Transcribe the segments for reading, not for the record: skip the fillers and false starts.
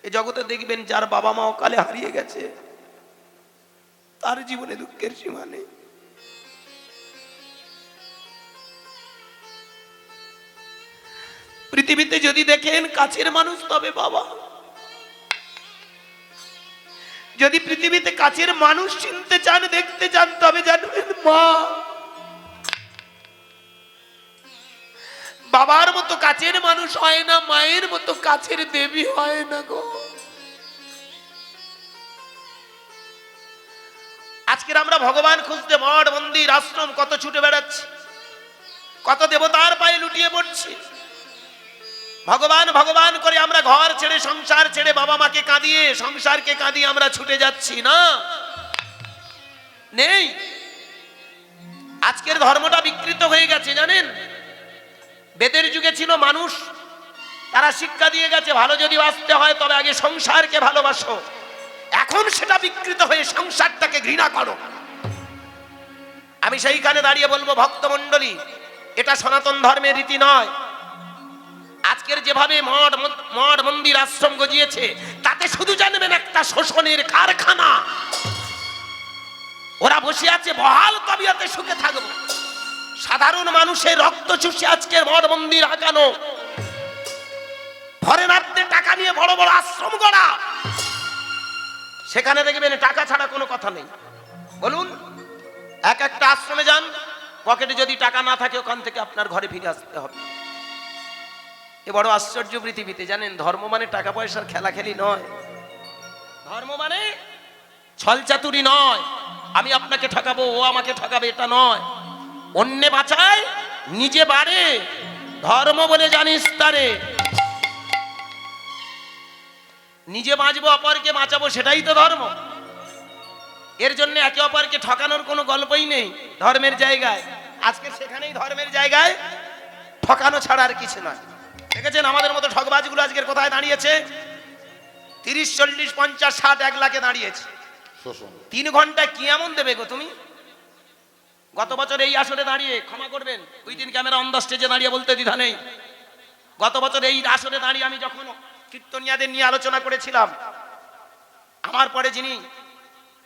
এই জগতে দেখবেন যার বাবা মা অকালে হারিয়ে গেছে তার জীবনে দুঃখের সীমা নেই। পৃথিবীতে যদি দেখেন কাছের মানুষ তবে বাবা, যদি পৃথিবীতে কাছের মানুষ চিনতে চান দেখতে চান তবে জানবেন মা। বাবার মতো কাছের মানুষ হয় না, মায়ের মতো কাছের দেবী হয় না গো। আজকের আমরা ভগবান খুঁজতে মঠ মন্দির আশ্রম কত ছুটে বেড়াচ্ছি, কত দেবতার পায়ে লুটিয়ে পড়ছি। ভগবান ভগবান করে আমরা ঘর ছেড়ে সংসার ছেড়ে বাবা মাকে কাঁদিয়ে সংসারকে কাঁদিয়ে আমরা ছুটে যাচ্ছি না, নেই। আজকের ধর্মটা বিকৃত হয়ে গেছে জানেন। বেদের যুগে ছিল মানুষ, তারা শিক্ষা দিয়ে গেছে ভালো যদি বাঁচতে হয় তবে আগে সংসারকে ভালোবাসো। এখন সেটা বিকৃত হয়ে সংসারটাকে ঘৃণা করো। আমি সেইখানে দাঁড়িয়ে বলবো ভক্তমণ্ডলী, এটা সনাতন ধর্মের রীতি নয়। আজকের যেভাবে মঠ মন্দির আশ্রম গজিয়েছে তাতে শুধু জানবেন একটা শোষণের কারখানা। ওরা বসে আছে বহাল তবিয়তে সুখে থাকবো, সাধারণ মানুষের রক্ত চুষে আজকের মঠ মন্দির আগানো, ফরেনারদের টাকা নিয়ে বড় বড় আশ্রম গড়া। সেখানে দেখবেন টাকা ছাড়া কোনো কথা নেই। বলুন, এক একটা আশ্রমে যান, পকেটে যদি টাকা না থাকে ওখান থেকে আপনার ঘরে ফিরে আসতে হবে। এ বড় আশ্চর্য পৃথিবীতে জানেন। ধর্ম মানে টাকা পয়সার খেলাখেলি নয়, ধর্ম মানে ছলচাতুরি নয়। আমি আপনাকে ঠকাবো, ও আমাকে ঠকাবে, এটা নয়। অন্যে বাঁচায় নিজে বাড়ে, ধর্ম বলে জানিস তারে। নিজে বাঁচবো অপরকে বাঁচাবো, সেটাই তো ধর্ম। এর জন্য একে অপরকে ঠকানোর কোনো গল্পই নেই ধর্মের জায়গায়। আজকে সেখানেই ধর্মের জায়গায় ঠকানো ছাড়া আর কিছু নয়। দেখেছেন আমাদের মতো ঠকবাজগুলো আজকের কোথায় দাঁড়িয়েছে? 30, 40, 50, 60, 1 লাখে দাঁড়িয়েছে। 3 ঘন্টায় কি এমন দেবে গো তুমি? গত বছর এই আসরে দাঁড়িয়ে, ক্ষমা করবেন উইদিন ক্যামেরা অন দ্য স্টেজে দাঁড়িয়ে বলতে দ্বিধা নেই, গত বছর এই আসরে দাঁড়িয়ে আমি যখন কীর্তনিয়াদের নিয়ে আলোচনা করেছিলাম, আমার পরে যিনি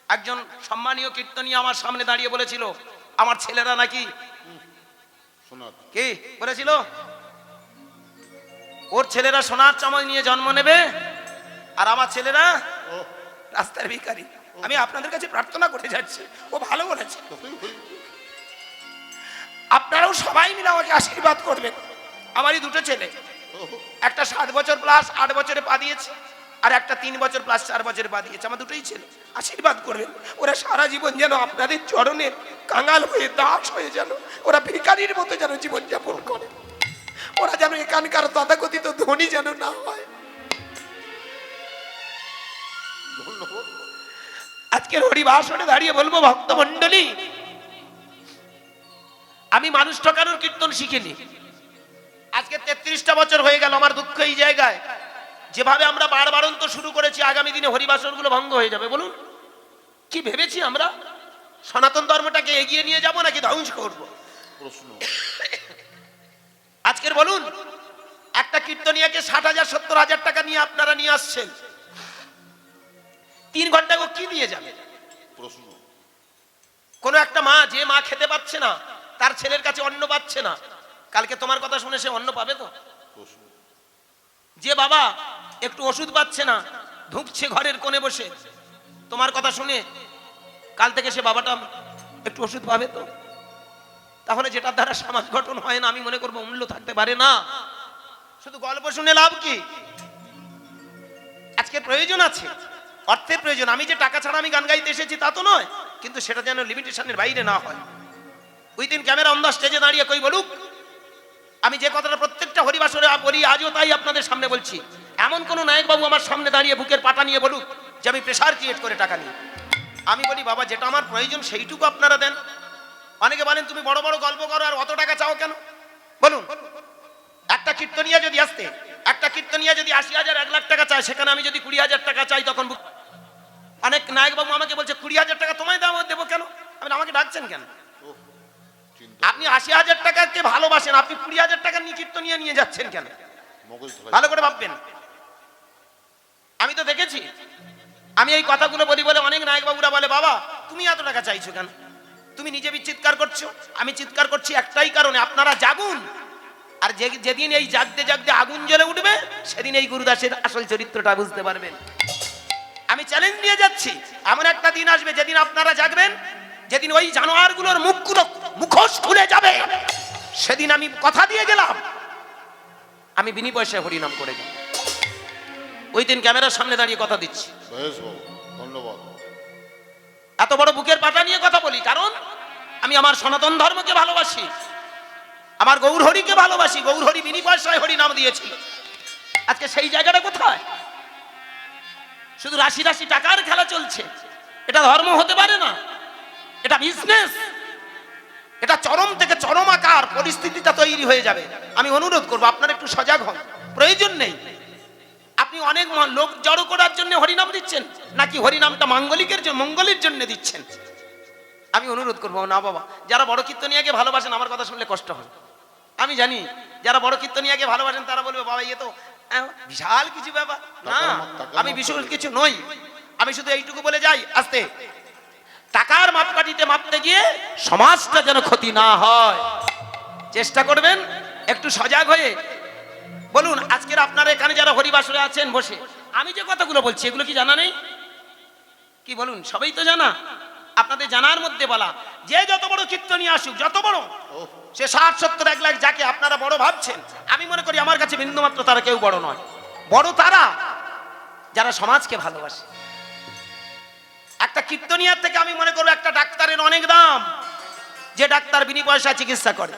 একজন সম্মানীয় কীর্তনিয়া আমার সামনে দাঁড়িয়ে বলেছিল আমার ছেলেরা নাকি কি বলেছিল, ওর ছেলেরা সোনার চামচ নিয়ে জন্ম নেবে আর আমার ছেলেরা রাস্তার ভিখারি। আমি আপনাদের কাছে প্রার্থনা করে যাচ্ছি, ও ভালো বলেছে। আপনারাও সবাই মিলে আমাকে আশীর্বাদ করবেন। আমারই 2টো ছেলে, একটা 7 বছর প্লাস 8 বছরে পা দিয়েছে, আর একটা 3 বছর প্লাস 4 বছরে পা দিয়েছে। আমার 2টোই ছেলে, আশীর্বাদ করবেন। ওরা সারা জীবন যেন আপনাদের চরণের কাঙাল হয়ে দাস হয়ে, যেন ওরা ভিখারির মতো যেন জীবনযাপন করে। ওরা যেন এখানকার তথাকথিত ধনী যেন না হয়। আজকের হরিবাসনে দাঁড়িয়ে বলবো ভক্তমণ্ডলী, আমি মানুষ ঠকানোর কীর্তন শিখিনি। আজকে 33টা বছর হয়ে গেল। আমার দুঃখ এই জায়গায়, যেভাবে আমরা বারবারন্ত শুরু করেছি, আগামী দিনে হরিবাসনগুলো ভঙ্গ হয়ে যাবে। বলুন, কি ভেবেছি আমরা? সনাতন ধর্মটাকে এগিয়ে নিয়ে যাব নাকি ধ্বংস করব? প্রশ্ন। আজকের বলুন, একটা কীর্তনিয়াকে 60,000 70,000 টাকা নিয়ে আপনারা নিয়ে আসছেন, 3 ঘন্টা কি দিয়ে যাবে? প্রশ্ন। কোন একটা মা, যে মা খেতে পাচ্ছে না, তার ছেলের কাছে অন্ন পাচ্ছে না, কালকে তোমার কথা শুনে সে অন্ন পাবে তো? যে বাবা একটু ওষুধ পাচ্ছে না, ধুঁকছে ঘরের কোণে বসে, তোমার কথা শুনে কাল থেকে সে বাবাটা একটু ওষুধ পাবে তো? তাহলে যেটার দ্বারা সমাজ গঠন হয় না, আমি মনে করবো মূল্য থাকতে পারে না। শুধু গল্প শুনে লাভ কি? আজকে প্রয়োজন আছে, অর্থের প্রয়োজন। আমি যে টাকা ছাড়া আমি গান গাইতে এসেছি তা তো নয়, কিন্তু সেটা যেন লিমিটেশনের বাইরে না হয়। উইদিন ক্যামেরা অন দ্য স্টেজে দাঁড়িয়ে কই বলুক, আমি যে কথাটা প্রত্যেকটা হরিবাসরে বলি, আজও তাই আপনাদের সামনে বলছি। এমন কোন নায়ক বাবু আমার সামনে দাঁড়িয়ে বুকের পাটা নিয়ে বলুক যে আমি প্রেসার ক্রিয়েট করে টাকা নিই। আমি বলি বাবা, যেটা আমার প্রয়োজন সেইটুকু আপনারা দেন। অনেকে বলেন তুমি বড় বড় গল্প করো আর অত টাকা চাও কেন? বলুন, একটা কীর্তনিয়া যদি আসতে, একটা কীর্তনিয়া যদি 80,000 1 লাখ টাকা চায়, সেখানে আমি যদি 20,000 টাকা চাই, তখন অনেক নায়ক বাবু আমাকে বলছে 20,000 টাকা তোমায় দেবো কেন? আমি আমাকে ডাকছেন কেন? আপনি 80,000 টাকাকে ভালোবাসেন, আপনি 20,000 টাকা নিয়ে কীর্তনিয়া নিয়ে যাচ্ছেন কেন? ভালো করে ভাববেন। আমি তো দেখেছি, আমি এই কথাগুলো বলি বলে অনেক নায়ক বাবুরা বলে, বাবা তুমি এত টাকা চাইছো কেন, তুমি নিজে চিৎকার করছো। আমি চিৎকার করছি একটাই কারণে, আপনারা জাগুন। আর যেদিন এই জাগতে জাগতে আগুন জ্বলে উঠবে, সেদিন এই গুরুদাসের আসল চরিত্রটা বুঝতে পারবেন। আমি চ্যালেঞ্জ নিয়ে যাচ্ছি, এমন একটা দিন আসবে যেদিন আপনারা জাগবেন, যেদিন ওই জানোয়ারগুলোর মুখোশ খুলে যাবে, সেদিন আমি কথা দিয়ে গেলাম আমি বিনি পয়সায় হরিনাম করে যাব। ওই দিন ক্যামেরার সামনে দাঁড়িয়ে কথা দিচ্ছি। ধন্যবাদ। এত বড় বুকের পাটা নিয়ে কথা বলি কারণ আমি আমার সনাতন ধর্মকে ভালোবাসি, আমার গৌরহরিকে ভালোবাসি। গৌরহরি বিনি পয়সায় হরিনাম দিয়েছিল। আজকে সেই জায়গাটা কোথায়? শুধু রাশি রাশি টাকার খেলা চলছে। এটা ধর্ম হতে পারে না, এটা বিজনেস। এটা চরম থেকে চরম আকার পরিস্থিতিটা তৈরি হয়ে যাবে। আমি অনুরোধ করবো আপনারা একটু সজাগ হন। প্রয়োজন নেই আপনি অনেক লোক জড়ো করার জন্য হরিনাম দিচ্ছেন, নাকি হরিনামটা মঙ্গলের জন্য দিচ্ছেন। আমি অনুরোধ করবো না বাবা, যারা বড় কীর্তনিয়াকে ভালোবাসেন আমার কথা শুনলে কষ্ট হয়। আমি জানি যারা বড় কীর্তনিয়াকে ভালোবাসেন তারা বলবে বাবা ইয়ে তো বিশাল কিছু ব্যাপার না। আমি বিশাল কিছু নই, আমি শুধু এইটুকু বলে যাই, আস্তে টাকার মাপকাঠিতে মাপতে গিয়ে সমাজটা যেন ক্ষতি না হয় চেষ্টা করবেন। একটু সজাগ হয়ে বলুন। আজকের আপনারা এখানে যারা হরিবাসরে আছেন বসে, আমি যে কথাগুলো বলছি এগুলো কি জানা নেই? কি বলুন, সবাই তো জানা। আপনাদের জানার মধ্যে বলা, যে যত বড় কীর্তনী আসুক, যত বড় সে 60, 70, 1 লাখ যাকে আপনারা বড় ভাবছেন, আমি মনে করি আমার কাছে বিন্দুমাত্র তারা কেউ বড় নয়। বড় তারা যারা সমাজকে ভালোবাসে। একটা কীর্তনিয়ার থেকে আমি মনে করবো একটা ডাক্তারের অনেক দাম, যে ডাক্তার বিনি পয়সায় চিকিৎসা করে।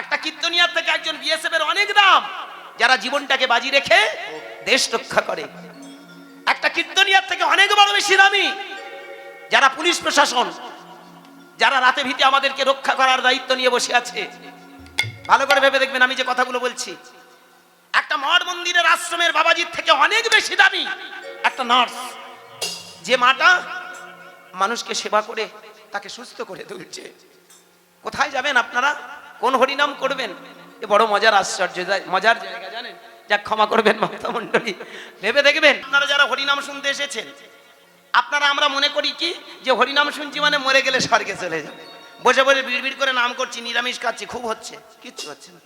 একটা কীর্তনিয়ার থেকে একজন বিএসএফ এর অনেক দাম, যারা জীবনটাকে বাজি রেখে দেশ রক্ষা করে। একটা কীর্তনিয়ার থেকে অনেক বড় বেশি দামি যারা পুলিশ প্রশাসন, যারা রাতে ভিতে আমাদেরকে রক্ষা করার দায়িত্ব নিয়ে বসে আছে। ভালো করে ভেবে দেখবেন আমি যে কথাগুলো বলছি। একটা মঠ মন্দিরের আশ্রমের বাবাজির থেকে অনেক বেশি দামি একটা নার্স, যে মাটা মানুষকে সেবা করে তাকে সুস্থ করে তুলছে। কোথায় যাবেন আপনারা? কোন হরিনাম করবেন? এ বড় মজার আশ্চর্য মজার জায়গা জানেন। যা ক্ষমা করবেন মাতা মণ্ডলী, ভেবে দেখবেন আপনারা যারা হরিনাম শুনতে এসেছেন, আপনারা আমরা মনে করি কি যে হরিনাম শুনছি মানে মরে গেলে স্বর্গে চলে যাবে। বসে বসে বিড়বিড় করে নাম করছি, নিরামিষ খাচ্ছি, খুব হচ্ছে, কিচ্ছু হচ্ছে না।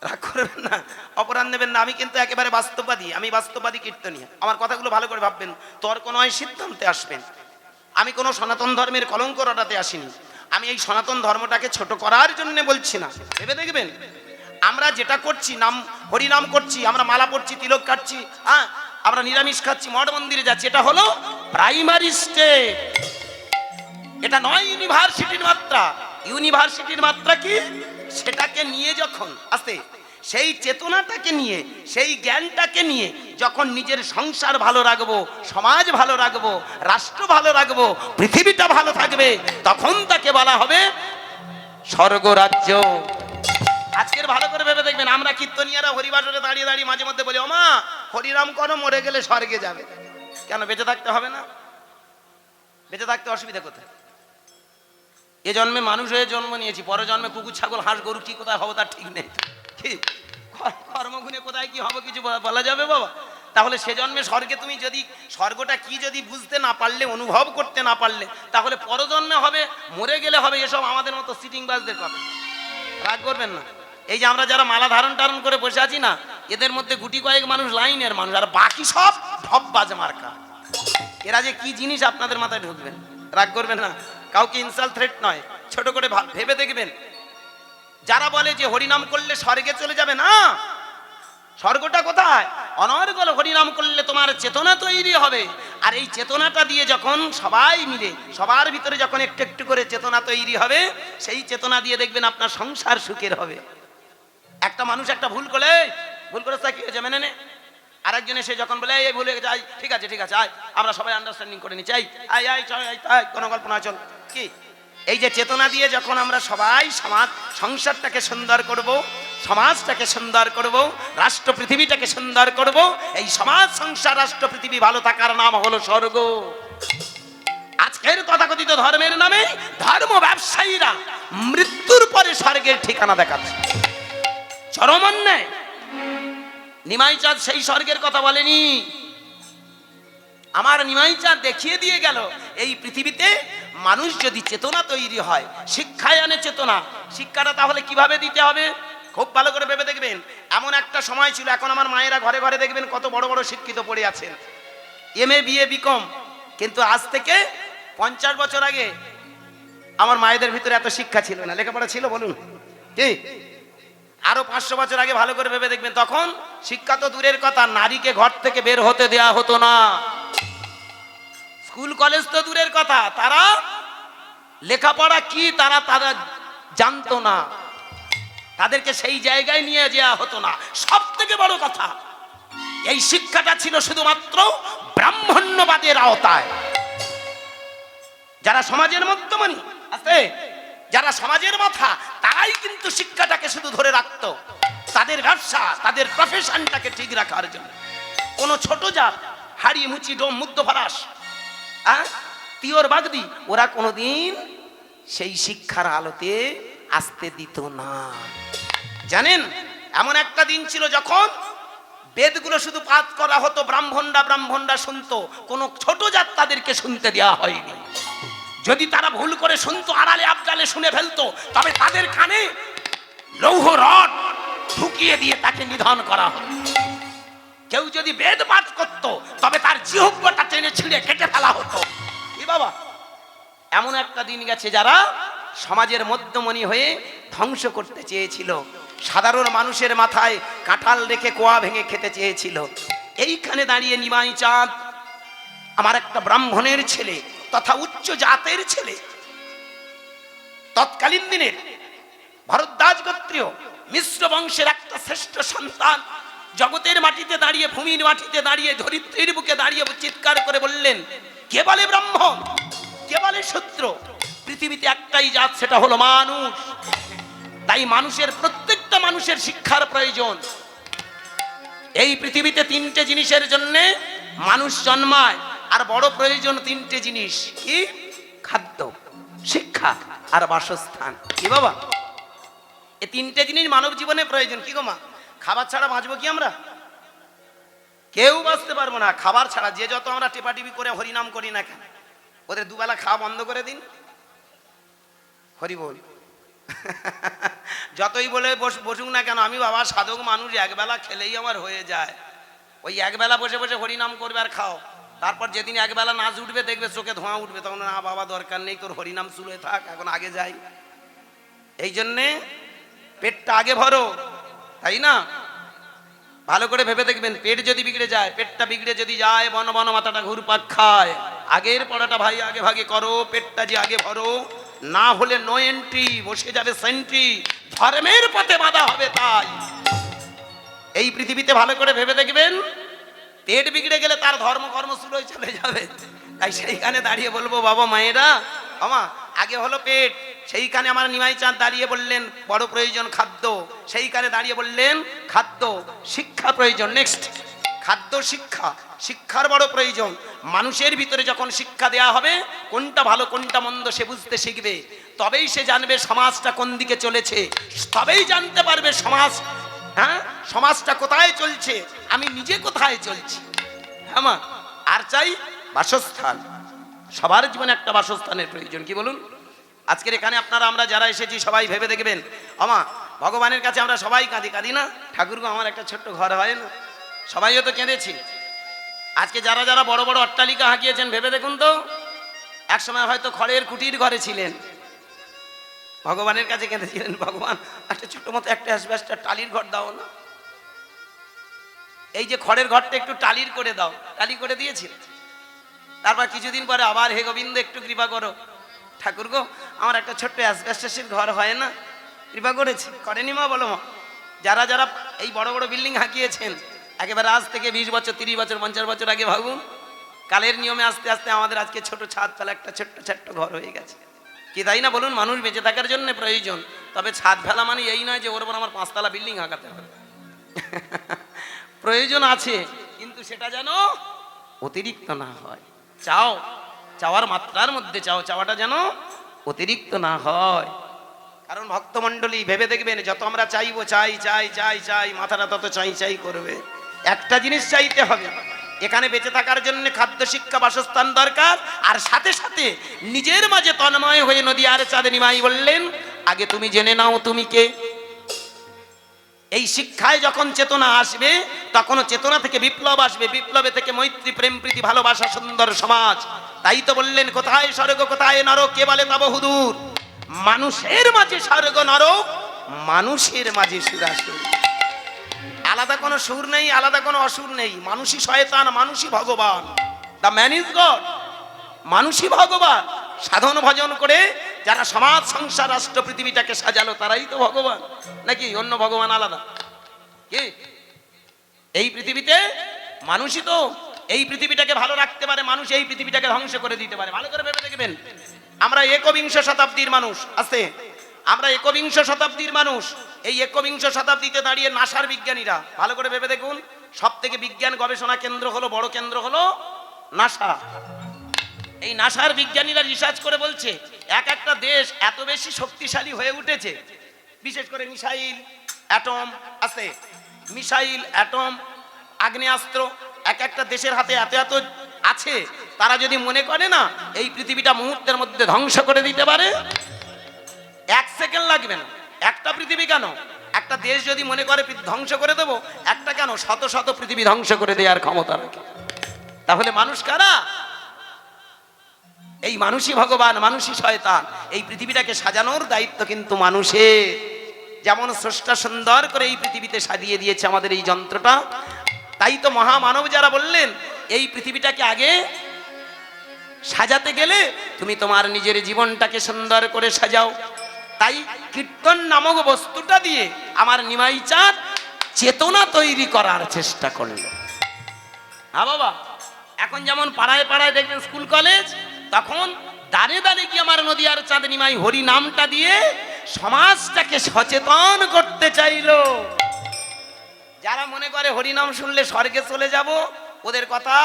রাগ করবেন না, অপরাধ নেবেন না। আমি কিন্তু একেবারে বাস্তববাদী, আমি বাস্তববাদী কীর্তনীয়। আমার কথাগুলো ভালো করে ভাববেন, তর্ক নয় সিদ্ধান্তে আসবেন। আমি কোনো সনাতন ধর্মের কলঙ্ক রটাতে আসিনি। আমি এই সনাতন ধর্মটাকে ছোট করার জন্য বলছি না। ভেবে দেখবেন আমরা যেটা করছি, নাম হরিনাম করছি, আমরা মালা পড়ছি, তিলক কাটছি, হ্যাঁ আমরা নিরামিষ খাচ্ছি, মঠ মন্দিরে যাচ্ছি, এটা হলো প্রাইমারি স্টেপ। এটা নয় ইউনিভার্সিটির মাত্রা। ইউনিভার্সিটির মাত্রা কি? সেটাকে নিয়ে যখন আস্তে সেই চেতনাটাকে নিয়ে, সেই জ্ঞানটাকে নিয়ে যখন নিজের সংসার ভালো রাখবো, সমাজ ভালো রাখবো, রাষ্ট্র ভালো রাখবো, পৃথিবীটা ভালো থাকবে, তখন তাকে বলা হবে স্বর্গরাজ্য। আজকের ভালো করে ভেবে দেখবেন আমরা কীর্তনিয়ারা হরিবাসরে দাঁড়িয়ে দাঁড়িয়ে মাঝে মধ্যে বলি, ওমা হরিনাম করো, মরে গেলে স্বর্গে যাবে। কেন বেঁচে থাকতে হবে না? বেঁচে থাকতে অসুবিধা কোথায়? এ জন্মে মানুষ হয়ে জন্ম নিয়েছি, পরে জন্মে কুকুর, ছাগল, হাঁস, গরু কি কোথায় হবো তার ঠিক নেই। কি কর্মগুণে কোথায় কি হবো কিছু বলা যাবে বাবা? তাহলে সে জন্মে স্বর্গে তুমি যদি স্বর্গটা কি যদি বুঝতে না পারলে, অনুভব করতে না পারলে, তাহলে পরজন্মে হবে, মরে গেলে হবে। এসব আমাদের মতো সিটিং বাজদের কথা। রাগ করবেন না। এই যে আমরা যারা মালা ধারণ টারণ করে বসে আছি না, এদের মধ্যে গুটি কয়েক মানুষ লাইনের মানুষ, আর বাকি সব ঢপ বাজে মার্কা। এরা যে কি জিনিস আপনাদের মাথায় ঢুকবেন। রাগ করবেন না, কাউকে ইনসাল্ট থ্রেট নয়, ছোট করে ভেবে দেখবেন। যারা বলে যে হরিনাম করলে স্বর্গে চলে যাবে, না, স্বর্গটা কোথায়? অনর্গল হরিনাম করলে তোমার চেতনা তৈরি হবে। আর এই চেতনাটা দিয়ে যখন সবাই মিলে, সবার ভিতরে যখন একটু একটু করে চেতনা তৈরি হবে, সেই চেতনা দিয়ে দেখবেন আপনার সংসার সুখের হবে। একটা মানুষ একটা ভুল করে কি হয়েছে মেনে নে, আরেকজন এসে যখন বলে এই ভুলে যাই, ঠিক আছে ঠিক আছে, আয় আমরা সবাই আন্ডারস্ট্যান্ডিং করে নিচ্ছি, আয় আয় চল, কোনো কল্পনা চল। কি এই যে চেতনা দিয়ে যখন আমরা সবাই সমাজ সংসারটাকে সুন্দর করব, সমাজটাকে সুন্দর করব, রাষ্ট্র পৃথিবীটাকে সুন্দর করব, এই সমাজ সংসার রাষ্ট্র পৃথিবী ভালো থাকার নাম হলো স্বর্গ। আজকের তথাকথিত ধর্মের নামে ধর্ম ব্যবসায়ীরা মৃত্যুর পরে স্বর্গের ঠিকানা দেখাচ্ছে। চরম অন্যায়। নিমাই চাঁদ সেই স্বর্গের কথা বলেনি। আমার নিমাই চাঁদ দেখিয়ে দিয়ে গেল এই পৃথিবীতে মানুষ যদি চেতনা তৈরি হয়, শিক্ষায় আনে চেতনা, শিক্ষাটা তাহলে কিভাবে দিতে হবে খুব ভালো করে ভেবে দেখবেন। এমন একটা সময় ছিল, এখন আমার মায়েরা ঘরে ঘরে দেখবেন কত বড় বড় শিক্ষিত পড়ে আছেন, এমএ বিএ বিকম, কিন্তু আজ থেকে 50 বছর আগে আমার মায়েদের ভিতরে এত শিক্ষা ছিল না, লেখাপড়া ছিল বলুন কি? আরো 500 বছর আগে ভালো করে ভেবে দেখবেন, তখন শিক্ষা তো দূরের কথা, নারীকে ঘর থেকে বের হতে দেয়া হতো না, স্কুল কলেজ তো দূরের কথা, তারা লেখাপড়া কি তারা জানতো না, তাদেরকে সেই জায়গায় নিয়ে যাওয়া হতো না। সব থেকে বড় কথা, এই শিক্ষাটা ছিল শুধুমাত্র ব্রাহ্মণ্যবাদের আওতায়। যারা সমাজের মধ্যমণি আছে, যারা সমাজের মাথা, তারাই কিন্তু শিক্ষাটাকে শুধু ধরে রাখতো, তাদের ব্যবসা, তাদের প্রফেশনটাকে ঠিক রাখার জন্য। কোন ছোট জাত, হাড়ি মুচি ডোম মুদ্দ ফরাস, তিওর বাগদি, ওরা কোনোদিন সেই শিক্ষার আলোতে আসতে দিত না। জানেন, এমন একটা দিন ছিল যখন বেদগুলো শুধু পাঠ করা হতো, ব্রাহ্মণরা শুনতো, কোনো ছোট জাত তাদেরকে শুনতে দেওয়া হয়নি। যদি তারা ভুল করে শুনতো, আড়ালে আবডালে শুনে ফেলতো, তবে তাদের কানে লৌহ রড ঢুকিয়ে দিয়ে তাকে নিধন করা হতো। কেউ যদি বেদ পাঠ করত, তবে তার জিহ্বাটা টেনে ছিঁড়ে কেটে ফেলা হতো। কি বাবা, এমন একটা দিন গেছে যারা সমাজের মধ্যমণি হয়ে ধ্বংস করতে চেয়েছিল, সাধারণ মানুষের মাথায় কাঁঠাল রেখে কোয়া ভেঙে খেতে চেয়েছিল। এইখানে দাঁড়িয়ে নিমাই চাঁদ, আমার একটা ব্রাহ্মণের ছেলে তথা উচ্চ জাতের ছেলে, তৎকালীন দিনের ভরদ্বাজ গোত্রীয় মিশ্র বংশের একটা শ্রেষ্ঠ সন্তান, জগতের মাটিতে দাঁড়িয়ে, ভূমির মাটিতে দাঁড়িয়ে, ধরিত্রীর বুকে দাঁড়িয়ে চিৎকার করে বললেন, কে বলে ব্রাহ্মণ, কে বলে শূদ্র? পৃথিবীতে একটাই জাত, সেটা হলো মানুষ। তাই মানুষের, প্রত্যেকটা মানুষের শিক্ষার প্রয়োজন। এই পৃথিবীতে 3টে জিনিসের জন্য মানুষ জন্মায়, আর বড় প্রয়োজন 3টে জিনিস, কি? খাদ্য, শিক্ষা আর বাসস্থান। কি বাবা, এই 3টে জিনিস মানব জীবনে প্রয়োজন। কি গো মা, খাবার ছাড়া বাঁচবো কি আমরা? কেউ বাঁচতে পারবো না খাবার ছাড়া। যে যত আমরা টেপাটিপি করে হরিনাম করি না কেন, ওদের দুবেলা খাওয়া বন্ধ করে দিন, হরি বল। যতই বলে বসুক না কেন, আমি বাবা সাধক মানুষ, একবেলা খেলেই আমার হয়ে যায়। ওই একবেলা বসে বসে হরিনাম করবে আর খাও, তারপর যেদিন একবেলা নাচ উঠবে, দেখবে চোখে ধোঁয়া উঠবে, তখন না বাবা দরকার নেই, তোর হরিনাম চুলে থাক, এখন আগে যাই। এই জন্যে পেটটা আগে ভরো, তাই না? ভালো করে ভেবে দেখবেন, পেট যদি বিগড়ে যায়, পেটটা বিগড়ে যদি যায়, বন বন মাথাটা ঘুরপাক খায়। আগের পড়াটা ভাই আগে ভাগে করো, পেটটা যে আগে ভরো, না হলে নো এন্ট্রি, বসে যাবে সেন্ট্রি, ধর্মের পথে বাধা হবে। তাই এই পৃথিবীতে ভালো করে ভেবে দেখবেন, পেট বিগড়ে গেলে তার ধর্ম কর্ম শুরুই চলে যাবে। তাই সেইখানে দাঁড়িয়ে বলবো, বাবা মায়েরা, আমা আগে হলো পেট, সেইখানে আমার নিমাই চাঁদ দাঁড়িয়ে বললেন বড় প্রয়োজন খাদ্য, সেইখানে দাঁড়িয়ে বললেন খাদ্য, শিক্ষা প্রয়োজন। নেক্সট, খাদ্য, শিক্ষা, শিক্ষার বড় প্রয়োজন। মানুষের ভিতরে যখন শিক্ষা দেয়া হবে, কোনটা ভালো কোনটা মন্দ সে বুঝতে শিখবে, তবেই সে জানবে সমাজটা কোন দিকে চলেছে, তবেই জানতে পারবে সমাজ, সমাজটা কোথায় চলছে, আমি নিজে কোথায় চলছি। হ্যাঁ মা, আর চাই বাসস্থান। সবার জীবনে একটা বাসস্থানের প্রয়োজন। কি বলুন? আজকের এখানে আপনারা, আমরা যারা এসেছি, সবাই ভেবে দেখবেন, আমা ভগবানের কাছে আমরা সবাই কাঁদি না, ঠাকুরগো আমার একটা ছোট্ট ঘর হয় না? সবাইও তো কেঁদেছি। আজকে যারা যারা বড় বড় অট্টালিকা হাঁকিয়েছেন, ভেবে দেখুন তো, এক সময় হয়তো খড়ের কুটির ঘরে ছিলেন, ভগবানের কাছে কেঁদেছিলেন, ভগবান একটা ছোট মতো একটা অ্যাসবেস্টার টালির ঘর দাও না, এই যে খড়ের ঘরটা একটু টালির করে দাও, টালি করে দিয়েছিল। তারপর কিছুদিন পরে আবার, হে গোবিন্দ একটু কৃপা করো, ঠাকুর গো আমার একটা ছোট্ট অ্যাসবেস্টাসের ঘর হয় না? কৃপা করেছি, করেনি মা? বলো মা। যারা যারা এই বড় বড় বিল্ডিং হাঁকিয়েছেন, একেবারে আজ থেকে 20 বছর 30 বছর 50 বছর আগে ভাবুন, কালের নিয়মে আস্তে আস্তে আমাদের আজকে ছোট ছাদ ফেলা একটা ছোট্ট ছোট্ট ঘর হয়ে গেছে। কি তাই না বলুন? মানুষ বেঁচে থাকার জন্য প্রয়োজন, তবে ছাদ ফেলা মানে এই নয় যে ওর উপর আমার 5 তলা বিল্ডিং হাঁকাতে হবে। প্রয়োজন আছে, কিন্তু সেটা যেন অতিরিক্ত না হয়। চাও, চাওয়ার মাত্রার মধ্যে চাও, চাওয়াটা যেন অতিরিক্ত না হয়। কারণ ভক্তমণ্ডলী ভেবে দেখবেন, যত আমরা চাইবো, চাই চাই চাই চাই, মাথাটা তত চাই চাই করবে। একটা জিনিস চাইতে হবে, এখানে বেঁচে থাকার জন্য খাদ্য শিক্ষা বাসস্থান দরকার, আর সাথে সাথে নিজের মাঝে তন্ময় হয়ে নদিয়ার চাঁদ নিমাই বললেন, আগে তুমি জেনে নাও তুমি কে। এই শিক্ষায় যখন চেতনা আসবে, তখন চেতনা থেকে বিপ্লব আসবে, বিপ্লবে থেকে মৈত্রী, প্রেম, প্রীতি, ভালোবাসা, সুন্দর সমাজ। তাই তো বললেন, কোথায় স্বর্গ কোথায় নরক, কে বলে তব হুদুর। মানুষের মাঝে স্বর্গ নরক, মানুষের মাঝে সুরাসুর। আলাদা কোনো সুর নেই, আলাদা কোনো অসুর নেই। মানুষই শয়তান, মানুষই ভগবান। দ্য ম্যান ইজ গড, মানুষই ভগবান। সাধন ভজন করে যারা সমাজ, সংসার, রাষ্ট্র, পৃথিবীটাকে সাজালো, তারাই তো ভগবান, নাকি অন্য ভগবান আলাদা? কি এই পৃথিবীতে মানুষই তো এই পৃথিবীটাকে ভালো রাখতে পারে, মানুষ এই পৃথিবীটাকে ধ্বংস করে দিতে পারে। ভালো করে ভেবে দেখবেন, আমরা একবিংশ শতাব্দীর মানুষ আছে, আমরা একবিংশ শতাব্দীর মানুষ। এই একবিংশ শতাব্দীতে দাঁড়িয়ে নাসার বিজ্ঞানীরা, ভালো করে ভেবে দেখুন, সব থেকে বিজ্ঞান গবেষণা কেন্দ্র হলো, বড় কেন্দ্র হলো নাসা। এই নাসার বিজ্ঞানীরা রিসার্চ করে বলছে, এক একটা দেশ এত বেশি শক্তিশালী হয়ে উঠেছে, বিশেষ করে মিসাইল, অ্যাটম আছে, মিসাইল, অ্যাটম, আগ্নেয়াস্ত্র এক একটা দেশের হাতে এত এত আছে, তারা যদি মনে করে না এই পৃথিবীটা মুহূর্তের মধ্যে ধ্বংস করে দিতে পারে, এক সেকেন্ড লাগবে না। একটা পৃথিবী কেন, একটা দেশ যদি মনে করে ধ্বংস করে দেবো, একটা কেন, শত শত পৃথিবী ধ্বংস করে দেওয়ার ক্ষমতা রাখে। তাহলে মানুষ কারা? এই মানুষই ভগবান, মানুষই শয়তান। এই পৃথিবীটাকে সাজানোর দায়িত্ব কিন্তু মানুষের। যেমন স্রষ্টা সুন্দর করে এই পৃথিবীতে সাজিয়ে দিয়েছে আমাদের এই যন্ত্রটা, তাই তো মহামানব যারা বললেন, এই পৃথিবীটাকে আগে সাজাতে গেলে তুমি তোমার নিজের জীবনটাকে সুন্দর করে সাজাও। তাই কীর্তন নামক বস্তুটা দিয়ে আমার নিমাই চাঁদ চেতনা তৈরি করার চেষ্টা করল। হ্যাঁ বাবা, এখন যেমন পাড়ায় পাড়ায় দেখবেন স্কুল কলেজ, তখন দাঁড়ে দাঁড়ে গিয়ে আমার নদিয়ার চাঁদ নিমাই হরি নামটা দিয়ে সমাজটাকে সচেতন করতে চাইলো। যারা মনে করে হরিনাম শুনলে স্বর্গে চলে যাব, ওদের কথা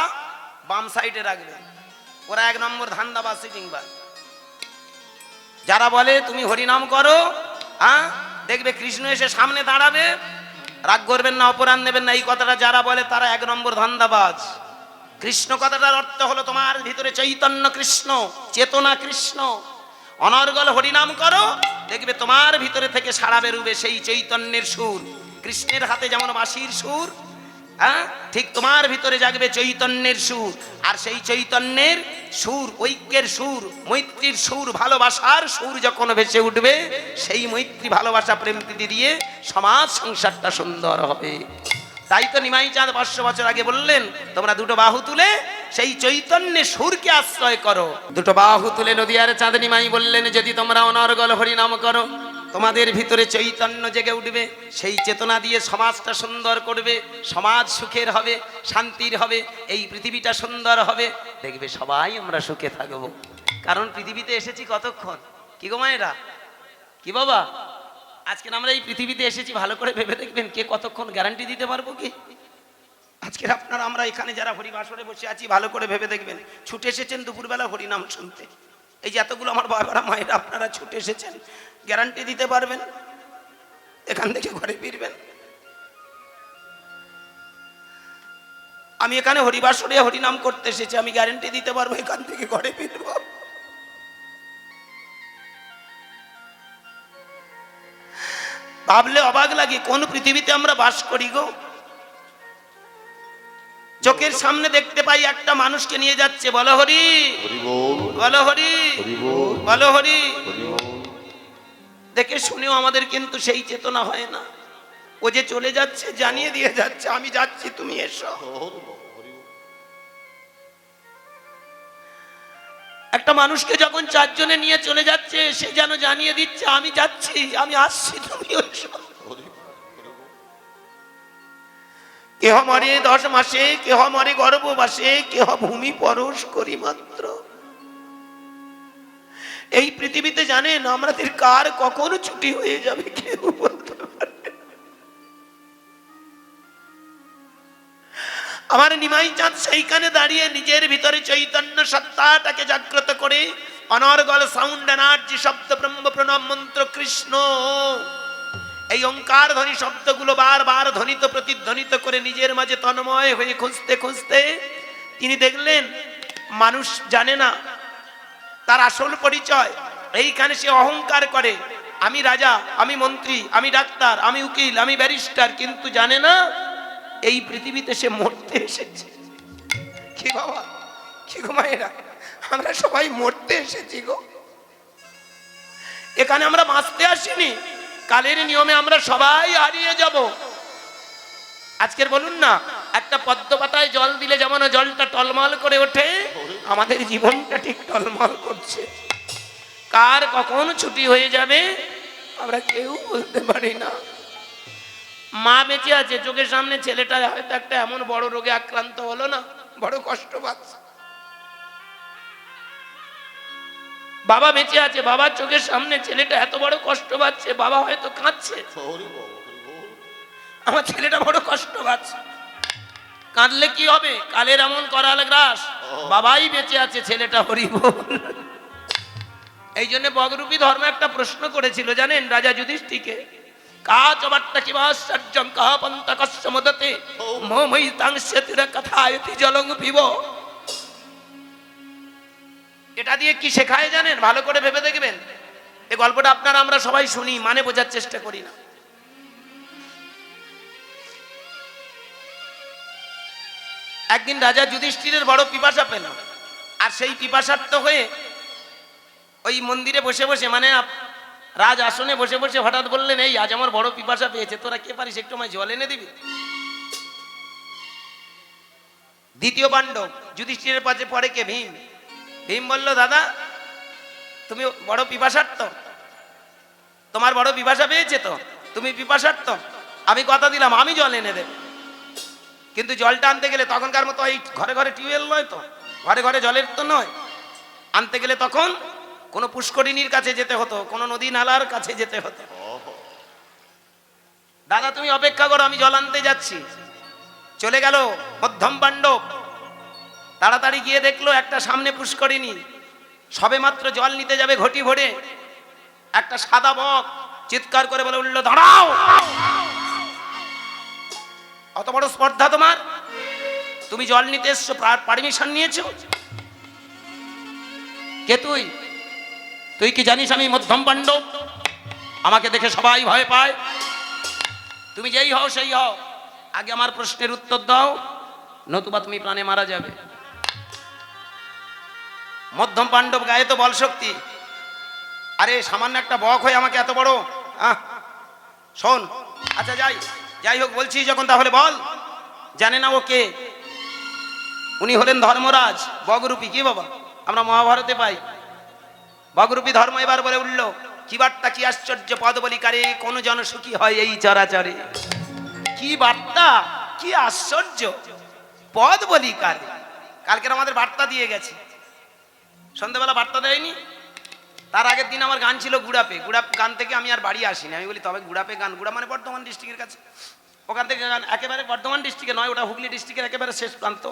বাম সাইডে রাখবে, ওরা এক নম্বর ধান্দাবাজ, সিটিংবাজ। যারা বলে তুমি হরিনাম করো, হ্যাঁ দেখবে কৃষ্ণ এসে সামনে দাঁড়াবে, রাগ করবেন না, অপরাধ নেবেন না, এই কথাটা যারা বলে তারা এক নম্বর ধান্দাবাজ। কৃষ্ণ কথাটার অর্থ হলো তোমার ভিতরে চৈতন্য কৃষ্ণ, চেতনা কৃষ্ণ। অনর্গল হরিনাম করো, দেখবে তোমার ভিতরে থেকে সারা বেরুবে সেই চৈতন্যের সুর। কৃষ্ণের হাতে যেমন বাঁশির সুর, হ্যাঁ ঠিক তোমার ভিতরে জাগবে চৈতন্যের সুর। আর সেই চৈতন্যের সুর, ঐক্যের সুর, মৈত্রীর সুর, ভালোবাসার সুর যখন ভেসে উঠবে, সেই মৈত্রী, ভালোবাসা, প্রেম, প্রীতি দিয়ে সমাজ সংসারটা সুন্দর হবে। তাই তো নিমাই চাঁদ 500 বছর আগে বললেন, তোমরা দুটো বাহু তুলে সেই চৈতন্যের সুরকে আশ্রয় করো। দুটো বাহু তুলে নদিয়ার চাঁদ নিমাই বললেন, যদি তোমরা অনর্গল হরিনাম করো, তোমাদের ভিতরে চৈতন্য জেগে উঠবে, সেই চেতনা দিয়ে সমাজটা সুন্দর করবে, সমাজ সুখের হবে, শান্তির হবে, এই পৃথিবীটা সুন্দর হবে, দেখবে সবাই আমরা সুখে থাকবো। কারণ পৃথিবীতে এসেছি কতক্ষণ, কি গো মায়েরা, কি বাবা, আজকে আমরা এই পৃথিবীতে এসেছি, ভালো করে ভেবে দেখবেন কে কতক্ষণ গ্যারান্টি দিতে পারবো কি? আজকে আপনারা, আমরা এখানে যারা হরিবাসরে বসে আছি, ভালো করে ভেবে দেখবেন, ছুটে এসেছেন দুপুরবেলা হরিনাম শুনতে। এই যে এতগুলো আমার বাবারা মায়েরা আপনারা ছুটে এসেছেন, গ্যারান্টি দিতে পারবেন এখান থেকে ঘরে ফিরবেন? আমি এখানে হরিবাসরে হরিনাম করতে এসেছি, আমি গ্যারান্টি দিতে পারবো এখান থেকে ঘরে ফিরবো? ভাবলে অবাক লাগে, কোন পৃথিবীতে আমরা বাস করি গো। চোখের সামনে দেখতে পাই একটা মানুষকে নিয়ে যাচ্ছে, বলো হরি, বলো হরি, বলো হরি। দেখে শুনেও আমাদের কিন্তু সেই চেতনা হয় না। ও যে চলে যাচ্ছে জানিয়ে দিয়ে যাচ্ছে, আমি যাচ্ছি, তুমি এসো। একটা মানুষকে যখন 4 জনে নিয়ে চলে যাচ্ছে, সে যেন জানিয়ে দিচ্ছে, আমি যাচ্ছি, আমি আসছি, তুমি এসো। কেহ মরে 10 মাসে, কেহ মরে গর্ভবাসে, কেহ ভূমি পরশ করি মাত্র। এই পৃথিবীতে জানেন আমাদের কার কখন ছুটি হয়ে যাবে কেউ বলতে পারে। আমার নিমাই চাঁদ সেইখানে দাঁড়িয়ে নিজের ভিতরে চৈতন্য সত্তাটাকে জাগ্রত করে অনর্গল সাউন্ড এনার্জি, শব্দ ব্রহ্ম প্রণব মন্ত্র কৃষ্ণ, এই ওঙ্কার ধ্বনি শব্দগুলো বারবার ধ্বনিত প্রতিধ্বনিত করে নিজের মাঝে তন্ময় হয়ে খুঁজতে খুঁজতে তিনি দেখলেন মানুষ জানে না তার আসল পরিচয়। এইখানে সে অহংকার করে, আমি রাজা, আমি মন্ত্রী, আমি ডাক্তার, আমি উকিল, আমি ব্যারিস্টার, কিন্তু জানে না এই পৃথিবীতে সে মরতে এসেছে। কি বাবা, কি গো মায়েরা, আমরা সবাই মরতে এসেছি গো। এখানে আমরা বাঁচতে আসিনি, কালের নিয়মে আমরা সবাই হারিয়ে যাব। আজকের বলুন না, একটা পদ্ম পাতায় জল দিলে যেমন জলটা টলমল করে ওঠে, আমাদের জীবনটা ঠিক টলমল করছে। কার কখন ছুটি হয়ে যাবে আমরা কেউ বলতে পারি না। মা বেঁচে আছে, চোখের সামনে ছেলেটা হয়তো একটা এমন বড় রোগে আক্রান্ত হলো না, বড় কষ্ট পাচ্ছে। বাবা বেঁচে আছে, বাবার চোখের সামনে ছেলেটা এত বড় কষ্ট পাচ্ছে, বাবা হয়তো কাঁদছে, আমার ছেলেটা বড় কষ্ট পাচ্ছে। কাঁদলে কি হবে, কালের এমন করাল গ্রাস, বাবাই বেঁচে আছে, ছেলেটা হরি বল। এই জন্য বগরূপী ধর্ম একটা প্রশ্ন করেছিল জানেন রাজা যুধিষ্ঠিরকে, কাচ বার্তা কি আশ্চর্যং কাহ পন্থ কস্য মদতে মোময়ী তাংস্যতির কথায়তি জলং পিব। এটা দিয়ে কি শেখায় জানেন, ভালো করে ভেবে দেখবেন। এই গল্পটা আপনারা আমরা সবাই শুনি, মানে বোঝার চেষ্টা করি না। একদিন রাজা যুধিষ্ঠিরের বড় পিপাসা পেল, আর সেই পিপাসার্থ হয়ে ওই মন্দিরে বসে বসে, মানে রাজ আসনে বসে বসে হঠাৎ বললেন, এই আজ আমার বড় পিপাসা পেয়েছে, তোরা কে পারিস একটু আমায় জল এনে দিবি। দ্বিতীয় পাণ্ডব যুধিষ্ঠিরের পাশে পড়ে কে, ভীম। ভীম বলল, দাদা তুমি বড় পিপাসার্থ, তোমার বড় পিপাসা পেয়েছে তো, তুমি পিপাসার্থ, আমি কথা দিলাম আমি জল এনে দেব। কিন্তু জলটা আনতে গেলে তখনকার মতো এই ঘরে ঘরে টিউবওয়েল নয় তো, ঘরে ঘরে জলের তো নয়, আনতে গেলে তখন কোনো পুষ্করিণীর কাছে যেতে হতো, কোনো নদী নালার কাছে যেতে হতো। দাদা তুমি অপেক্ষা করো, আমি জল আনতে যাচ্ছি। চলে গেল মধ্যম পাণ্ডব, তাড়াতাড়ি গিয়ে দেখলো একটা সামনে পুষ্করিণী, সবে মাত্র জল নিতে যাবে ঘটি ভরে, একটা সাদা বক চিৎকার করে বলে উঠল, দাঁড়াও, অত বড় স্পর্ধা তোমার, তুমি জল নিতে এসছো, পারমিশন নিয়েছো? কে তুই? তুই কি জানিস আমি মধ্যম পাণ্ডব? আমাকে দেখে সবাই ভয় পায়। তুমি যেই হও সেই হও, আগে আমার প্রশ্নের উত্তর দাও, নতুবা তুমি প্রাণে মারা যাবে। মধ্যম পাণ্ডব গায়ে তো বল শক্তি, আরে সামান্য একটা বক হয়ে আমাকে এত বড়, শোন, আচ্ছা যাই হোক বলছি যখন, তাহলে বল। জানে না ও কে? উনি হলেন ধর্মরাজ বগরূপী। কি বাবা, আমরা মহাভারতে পাই বগরূপী ধর্ম। এবার বলে উঠল, কি বার্তা, কি আশ্চর্য পদ বলিকারে, কোন জন সুখী হয় এই চরাচরে। কি বার্তা, কি আশ্চর্য পদ বলিকারে। কালকের আমাদের বার্তা দিয়ে গেছে, সন্ধ্যাবেলা বার্তা দেয়নি। তার আগের দিন আমার গান ছিল গুড়াপে। গুড়াপ গান থেকে আমি আর বাড়ি আসিনি। আমি বলি তবে গুড়াপে গান, গুড়া মানে বর্ধমান ডিস্ট্রিক্টের কাছে, ওখান থেকে গান একেবারে বর্ধমান ডিস্ট্রিক্টে নয়, ওটা হুগলি ডিস্ট্রিক্টের একেবারে শেষ প্রান্ত,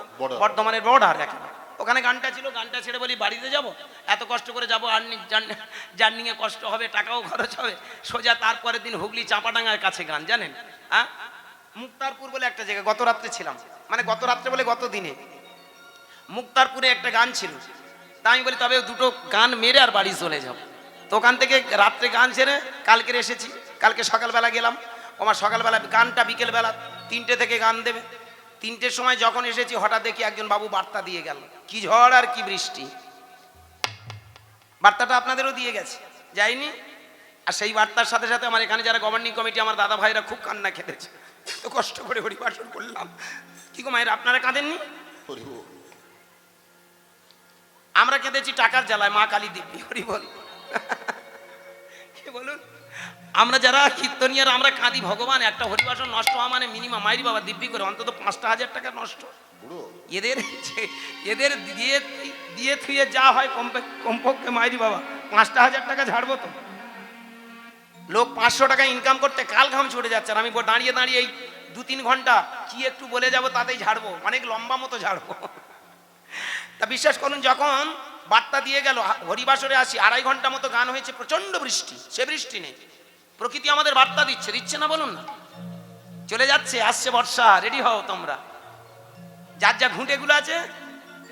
বর্ধমানের বর্ডার একেবারে। ওখানে গানটা ছিল, গানটা ছেড়ে বলি বাড়িতে যাব, এত কষ্ট করে যাবো, জার্নিংয়ে কষ্ট হবে, টাকাও খরচ হবে, সোজা তারপরের দিন হুগলি চাঁপাডাঙ্গার কাছে গান, জানেন? হ্যাঁ, মুক্তারপুর বলে একটা জায়গা, গত রাত্রে ছিলাম, মানে গত রাত্রে বলে গত দিনে মুক্তারপুরে একটা গান ছিল। তা আমি বলি তবে দুটো গান মেরে আর বাড়ি চলে যাব। তো ওখান থেকে রাত্রে গান ছেড়ে কালকের এসেছি, কালকে সকালবেলা গেলাম। আমার সকালবেলা গানটা বিকেলবেলা 3টে থেকে গান দেবে। 3টের সময় যখন এসেছি হঠাৎ দেখি একজন বাবু বার্তা দিয়ে গেল, কি ঝড় আর কি বৃষ্টি। বার্তাটা আপনাদেরও দিয়ে গেছে, যায়নি? আর সেই বার্তার সাথে সাথে আমার এখানে যারা গভর্নিং কমিটি, আমার দাদা ভাইরা খুব কান্না খেতেছে, তো কষ্ট করে হরিবাসন করলাম। কি গো মায়ের, আপনারা কাঁদেননি? আমরা কেঁদেছি টাকার জ্বালায়, মা কালী দিব্যি, হরি বল। কি বলুন, আমরা যারা কীর্তনিয়ার আমরা কাঁদি, ভগবান একটা হরিবাসন নষ্ট হওয়া মানে মিনিমাম, মাইরি বাবা দিব্যি করে অন্তত 5,000 টাকা নষ্ট। এদের দিয়ে থুয়ে যা হয় কমপক্ষে মাইরি বাবা 5,000 টাকা ঝাড়বো। তো লোক 500 টাকা ইনকাম করতে কাল ঘাম ছুটে যাচ্ছে, আর আমি দাঁড়িয়ে দাঁড়িয়ে এই 2-3 ঘন্টা কি একটু বলে যাব, তাতেই ঝাড়বো, অনেক লম্বা মতো ঝাড়বো। তা বিশ্বাস করুন, যখন বার্তা দিয়ে গেল হরিবাসরে আসি, 2.5 ঘন্টা মতো গান হয়েছে, প্রচন্ড বৃষ্টি, সে বৃষ্টি নেই, প্রকৃতি আমাদের বার্তা দিচ্ছে, দিচ্ছে না বলুন না? চলে যাচ্ছে, আসছে বর্ষা, রেডি হও তোমরা। যার যা ঘুঁটেগুলো আছে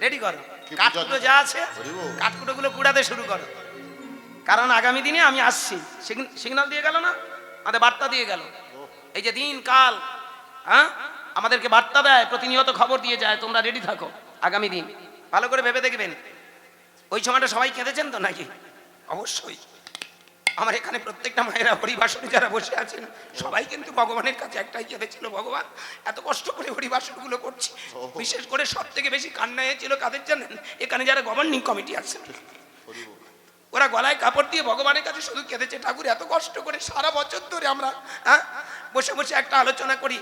রেডি করো, কি কাঠকুটো যা আছে হরিবো। কাঠকুটোগুলো কুড়াতে শুরু করো, কারণ আগামী দিনে আমি আসছি। সিগন্যাল দিয়ে গেল না, আমাদের বার্তা দিয়ে গেল। এই যে দিন কাল, হ্যাঁ, আমাদেরকে বার্তা দেয়, প্রতিনিয়ত খবর দিয়ে যায়, তোমরা রেডি থাকো আগামী দিন। ভালো করে ভেবে দেখবেন। ওই সময়টা সবাই কেঁদেছেন তো নাকি? অবশ্যই। আমার এখানে প্রত্যেকটা মায়েরা হরিবাসনে যারা বসে আছেন সবাই কিন্তু ভগবানের কাছে একটাই কেঁদেছিল, ভগবান এত কষ্ট করে হরিবাসনগুলো করছি। বিশেষ করে সব থেকে বেশি কান্না হয়েছিল কাদের জানেন? এখানে যারা গভর্নিং কমিটি আছেন, হরিবো। ওরা গলায় কাপড় দিয়ে ভগবানের কাছে শুধু কেঁদেছে, ঠাকুর এত কষ্ট করে সারা বছর ধরে আমরা, হ্যাঁ, বসে বসে একটা আলোচনা করি,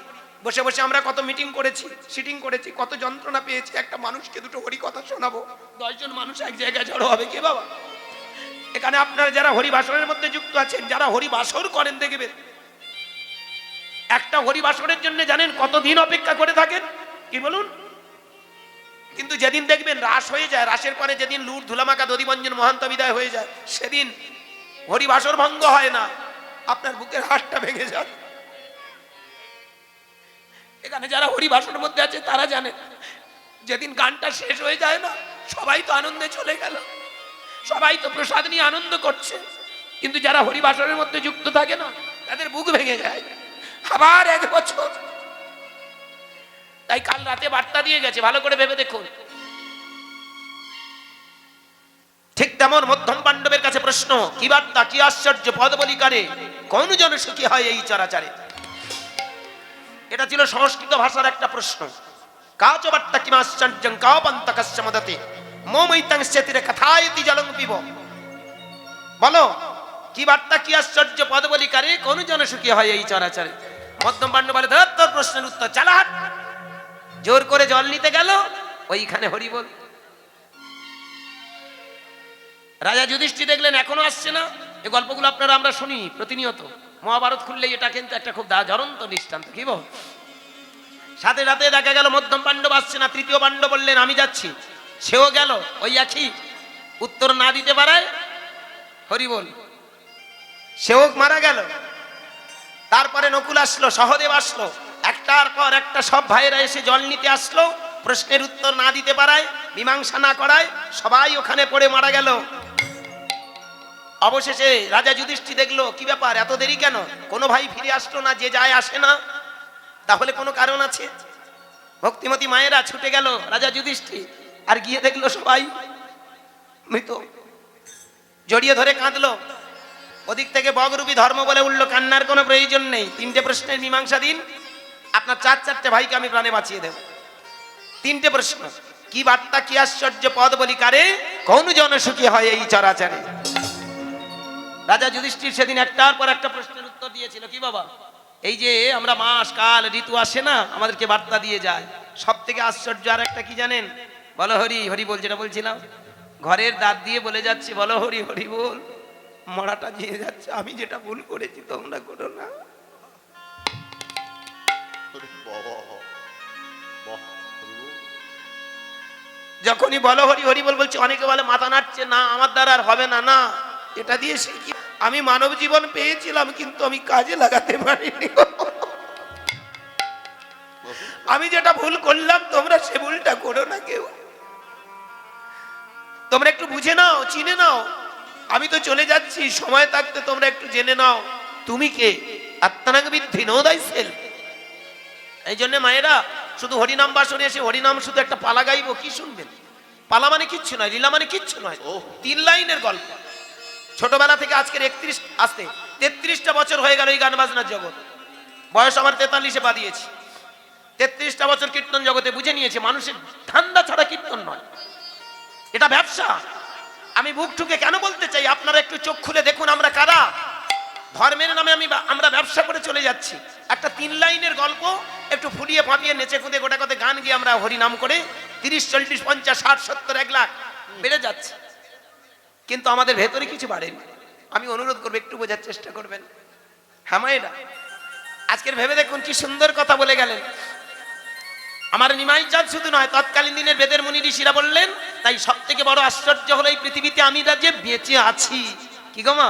বসে বসে আমরা কত মিটিং করেছি, সিটিং করেছি, কত যন্ত্রণা পেয়েছি, একটা মানুষকে দুটো হরি কথা শোনাবো, 10 জন মানুষ এক জায়গায় জড়ো হবে কে বাবা? এখানে আপনারা যারা হরিবাসনের মধ্যে যুক্ত আছেন, যারা হরিবাসর করেন, দেখবেন একটা হরিবাসনের জন্য জানেন কতদিন অপেক্ষা করে থাকেন, কি বলুন? কিন্তু যেদিন দেখবেন রাস হয়ে যায়, রাসের পরে যেদিন লুট ধুলামাকা দধিবঞ্জন মহান্ত বিদায় হয়ে যায়, সেদিন হরিবাসর ভঙ্গ হয় না, আপনার বুকের হাড়টা ভেঙে যায়। এখানে যারা হরিবাসনের মধ্যে আছে তারা জানে যেদিন গানটা শেষ হয়ে যায় না, সবাই তো আনন্দে চলে গেল, সবাই তো প্রসাদ নিয়ে আনন্দ করছে, কিন্তু যারা হরিবাসনের মধ্যে যুক্ত থাকে না তাদের বুক ভেঙে যায় আবার 1 বছর। তাই কাল রাতে বার্তা দিয়ে গেছে, ভালো করে ভেবে দেখুন। ঠিক তেমন মধ্যম পাণ্ডবের কাছে প্রশ্ন, কি বার্তা, কি আশ্চর্য পদ বলিকারে কোন জন সুখী হয় এই চরাচারে? এটা ছিল সংস্কৃত ভাষার একটা প্রশ্ন। কাচ বার্তা কিম আশ্চর্যং কাপন্তকস্য মদতে মোমৈতাং সেতিরে কথায়তি জলং পিব। বলো, কি বার্তা, কি আশ্চর্য পদ বলিকারে কোন জন সুখী হয় এই চরাচারে? মধ্যম পাণ্ডব বলে, ধর তোর প্রশ্নের উত্তর, চালা হাট। জোর করে জল নিতে গেল, ওইখানে হরি বল। রাজা যুধিষ্ঠির দেখলেন এখনো আসছে না। এই গল্পগুলো আপনারা আমরা শুনি প্রতিনিয়ত, মহাভারত খুললেই এটা কিন্তু একটা খুব জ্বলন্ত দৃষ্টান্ত, কি বল? সাথে সাথে দেখা গেল মধ্যম পাণ্ডব আসছে না, তৃতীয় পাণ্ডব বললেন আমি যাচ্ছি, সেও গেল, ওই একই উত্তর না দিতে পারায় হরি বল, সেও মারা গেল। তারপরে নকুল আসলো, সহদেব আসলো, একটার পর একটা সব ভাইয়েরা এসে জল নিতে আসলো, প্রশ্নের উত্তর না দিতে পারায়, মীমাংসা না করায় সবাই ওখানে পড়ে মারা গেল। অবশেষে রাজা যুধিষ্ঠির দেখলো, কি ব্যাপার, এত দেরি কেন? কোনো ভাই ফিরে আসলো না, যে যায় আসে না, তাহলে কোনো কারণ আছে। ভক্তিমতী মায়েরা ছুটে গেল রাজা যুধিষ্ঠির, আর গিয়ে দেখলো সবাই মৃত, জড়িয়ে ধরে কাঁদলো। ওদিক থেকে বগরূপী ধর্ম বলে উঠলো, কান্নার কোনো প্রয়োজন নেই, 3টে প্রশ্নের মীমাংসা দিন, আপনার 4 ভাইকে আমি প্রাণে বাঁচিয়ে দেব। 3টে প্রশ্ন, কি বার্তা, কি আশ্চর্য পদ বলিকারে কোন জন সুখী হয় এই চরাচারে? রাজা যুধিষ্ঠির সেদিন একটার পর একটা প্রশ্নের উত্তর দিয়েছিল, কি বাবা, এই যে আমরা মাস কাল ঋতু আসে না, আমাদেরকে বার্তা দিয়ে যায়। সব থেকে আশ্চর্য আর একটা কি জানেন? বলো হরি হরি বল, যেটা বলছিলাম, ঘরের দাঁত দিয়ে বলে যাচ্ছে, বলো হরি হরি বল, মরাটা দিয়ে যাচ্ছে, আমি যেটা ভুল করেছি তোমরা করো না। বাবা, বাহ, হরিবো। যখনই বলো হরি হরি বল বলছে, অনেকে বলে মাথা নাড়ছে, না আমার দ্বারা আর হবে না, না এটা দিয়ে শিখি। আমি মানব জীবন পেয়েছিলাম, কিন্তু আমি কাজে লাগাতে পারিনি। আমি যেটা ভুল করলাম তোমরা সে ভুলটা করো না কেউ। তোমরা একটু বুঝে নাও, চিনে নাও, আমি তো চলে যাচ্ছি, সময় থাকতে তোমরা একটু জেনে নাও তুমি কে। আত্মানাং বিদ্ধি নো দাই সেলফ। এই জন্য মায়েরা শুধু হরিনাম বাসনে এসে হরিনাম শুধু একটা পালা গাইবো, কি শুনবেন? পালা মানে কিচ্ছু নয়, লীলা মানে কিচ্ছু নয়, 3 লাইনের গল্প। ছোটবেলা থেকে আজকের 33টা বছর হয়ে গেল এই গান বাজনার জগৎ। বয়স আমার 43-এ পা দিয়েছি। 33টা বছর কীর্তন জগতে বুঝে নিয়েছে, মানুষের ধান্দা ছাড়া কীর্তন নয়, এটা ব্যবসা। আমি বুক ঠুকে কেন বলতে চাই, আপনারা একটু চোখ খুলে দেখুন আমরা কারা। ধর্মের নামে আমরা ব্যবসা করে চলে যাচ্ছি। একটা 3 লাইনের গল্প একটু ফুলিয়ে ফাঁপিয়ে নেচে কুঁদে গোটা কথা গান গিয়ে আমরা হরিনাম করে 30, 40, 50, 60, 70, 1 লাখ বেড়ে যাচ্ছে, কিন্তু আমাদের ভেতরে কিছু বাড়েনি। আমি অনুরোধ করবো একটু বোঝার চেষ্টা করবেন। হ্যাঁ মায়েরা, আজকের ভেবে দেখুন কি সুন্দর কথা বলে গেলেন। আমার নিমাই চাঁদ শুধু নয়, তৎকালীন দিনের বেদের মুনি ঋষিরা বললেন, তাই সব থেকে বড় আশ্চর্য হলো এই পৃথিবীতে আমি যে বেঁচে আছি। কি গো মা,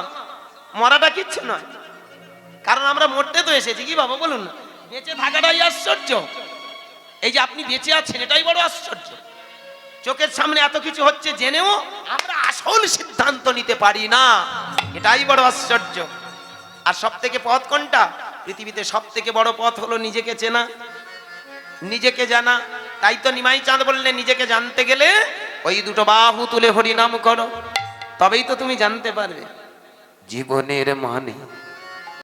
মরাটা কিচ্ছু নয়, কারণ আমরা মরতে তো এসেছি, কি বাবা বলুন না, বেঁচে থাকাটাই আশ্চর্য। এই যে আপনি বেঁচে আছেন এটাই বড় আশ্চর্য। চোখের সামনে এত কিছু হচ্ছে জেনেও আমরা আসল সিদ্ধান্ত নিতে পারি না, এটাই বড় আশ্চর্য। আর সব থেকে পথ কোনটা? পৃথিবীতে সব থেকে বড় পথ হলো নিজেকে চেনা, নিজেকে জানা। তাই তো নিমাই চাঁদ বললেন, নিজেকে জানতে গেলে ওই দুটো বাহু তুলে হরিনাম করো, তবেই তো তুমি জানতে পারবে জীবনের মানে